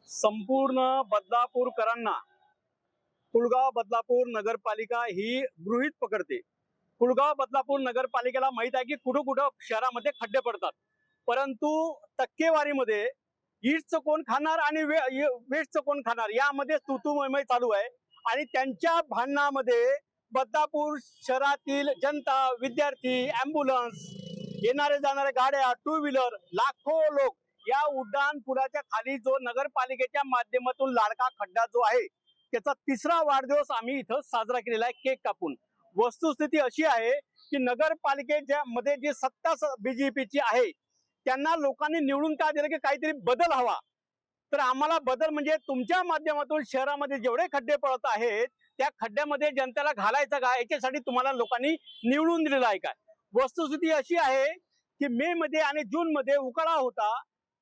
संपूर्ण बदलापूरकरांना कुळगाव बदलापूर नगरपालिका ही गृहीत पकडते। कुळगाव बदलापूर नगरपालिकेला माहित आहे की कुठं कुठं शहरामध्ये खड्डे पडतात, परंतु टक्केवारीमध्ये ईटचं कोण खाणार आणि वेस्टचं कोण खाणार यामध्ये तूतूमय चालू आहे। आणि त्यांच्या भांडणामध्ये बदलापूर शहरातील जनता, विद्यार्थी, ॲम्ब्युलन्स, येणारे जाणारे गाड्या, टू व्हीलर, लाखो लोक या उड्डाण पुलाच्या खाली जो नगरपालिकेच्या माध्यमातून लाडका खड्डा जो आहे त्याचा तिसरा वाढदिवस आम्ही इथं साजरा केलेला आहे केक कापून। वस्तुस्थिती अशी आहे की नगरपालिकेच्या मध्ये जी सत्ता बीजेपीची आहे त्यांना लोकांनी निवडून का दिलं की काहीतरी बदल हवा। तर आम्हाला बदल म्हणजे तुमच्या माध्यमातून शहरामध्ये जेवढे खड्डे पडत आहेत त्या खड्ड्यामध्ये जनतेला घालायचं का, याच्यासाठी तुम्हाला लोकांनी निवडून दिलेलं आहे काय। वस्तुस्थिती अशी आहे की मे मध्ये आणि जून मध्ये उकाडा होता,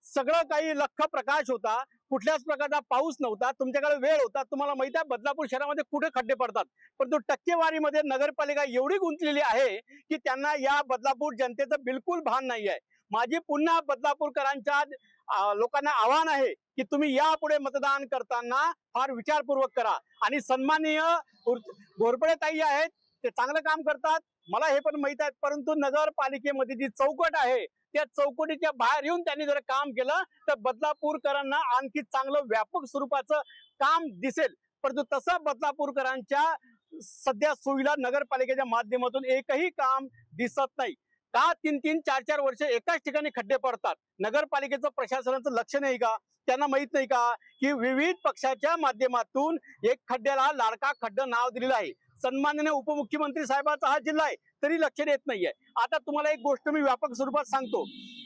सगळं काही लख्ख प्रकाश होता, कुठल्याच प्रकारचा पाऊस नव्हता, तुमच्याकडे वेळ होता। तुम्हाला माहिती आहे बदलापूर शहरामध्ये कुठे खड्डे पडतात, परंतु टक्केवारीमध्ये नगरपालिका एवढी गुंतलेली आहे की त्यांना या बदलापूर जनतेचं बिलकुल भान नाही आहे। माझी पुन्हा बदलापूरकरांच्या लोकांना आव्हान आहे की तुम्ही यापुढे मतदान करताना फार विचारपूर्वक करा। आणि सन्माननीय घोरपडे ताई आहेत, ते चांगलं काम करतात, मला हे पण माहित आहे, परंतु नगरपालिकेमध्ये जी चौकट आहे त्या चौकटीच्या बाहेर येऊन त्यांनी जर काम केलं तर बदलापूरकरांना आणखी चांगलं व्यापक स्वरूपाचं काम दिसेल। परंतु तसं बदलापूरकरांच्या सध्या सुविधा नगरपालिकेच्या माध्यमातून एकही काम दिसत नाही। का 3-3, 4-4 वर्ष एकाच ठिकाणी खड्डे पडतात? नगरपालिकेचं प्रशासनाचं लक्ष नाही का? त्यांना माहित नाही का की विविध पक्षाच्या माध्यमातून एक खड्ड्याला लाडका खड्डा नाव दिलेलं आहे। सन्माननीय उपमुख्यमंत्री साहेबांचा हा जिल्हा आहे तरी लक्ष देत नाहीये। आता तुम्हाला एक गोष्ट मी व्यापक स्वरूपात सांगतो,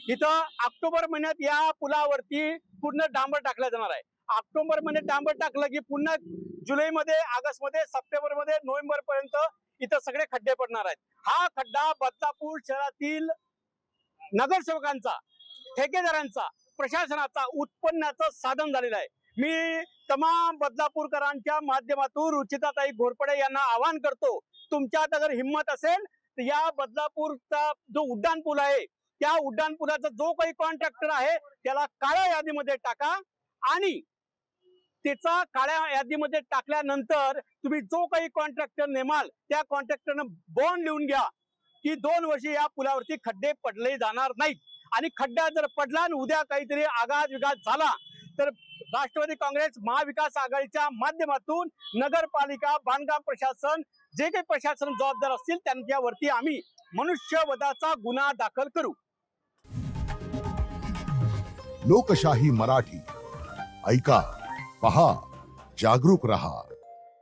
इथं ऑक्टोबर महिन्यात या पुलावरती पूर्ण डांबर टाकला जाणार आहे। ऑक्टोबर महिन्यात डांबर टाकलं की पुन्हा जुलैमध्ये, ऑगस्टमध्ये, सप्टेंबरमध्ये, नोव्हेंबर पर्यंत इथं सगळे खड्डे पडणार आहेत। हा खड्डा बदलापूर शहरातील नगरसेवकांचा, ठेकेदारांचा, प्रशासनाचा उत्पन्नाचं साधन झालेलं आहे। मी तमाम बदलापूरकरांच्या माध्यमातून रुचिताताई घोरपडे यांना आवाहन करतो, तुमच्यात अगर हिम्मत असेल तर या बदलापूरचा जो उड्डाण पूल आहे त्या उड्डाण पुलाचा जो काही कॉन्ट्रॅक्टर आहे त्याला काळ्या यादीमध्ये टाका आणि त्याचा काळ्या यादीमध्ये टाकल्यानंतर तुम्ही जो काही कॉन्ट्रॅक्टर नेमाल त्या कॉन्ट्रॅक्टरनं बॉन्ड लिहून घ्या की 2 वर्ष या पुलावरती खड्डे पडले जाणार नाहीत। आणि खड्डा जर पडला आणि उद्या काहीतरी आघात विघात झाला तर राष्ट्रवादी काँग्रेस महाविकास आघाडीच्या माध्यमातून नगरपालिका, बांधकाम प्रशासन, जे काही प्रशासन जबाबदार असतील त्यांच्यावरती आम्ही मनुष्यवधाचा गुन्हा दाखल करू। लोकशाही मराठी ऐका, पहा, जागरूक रहा।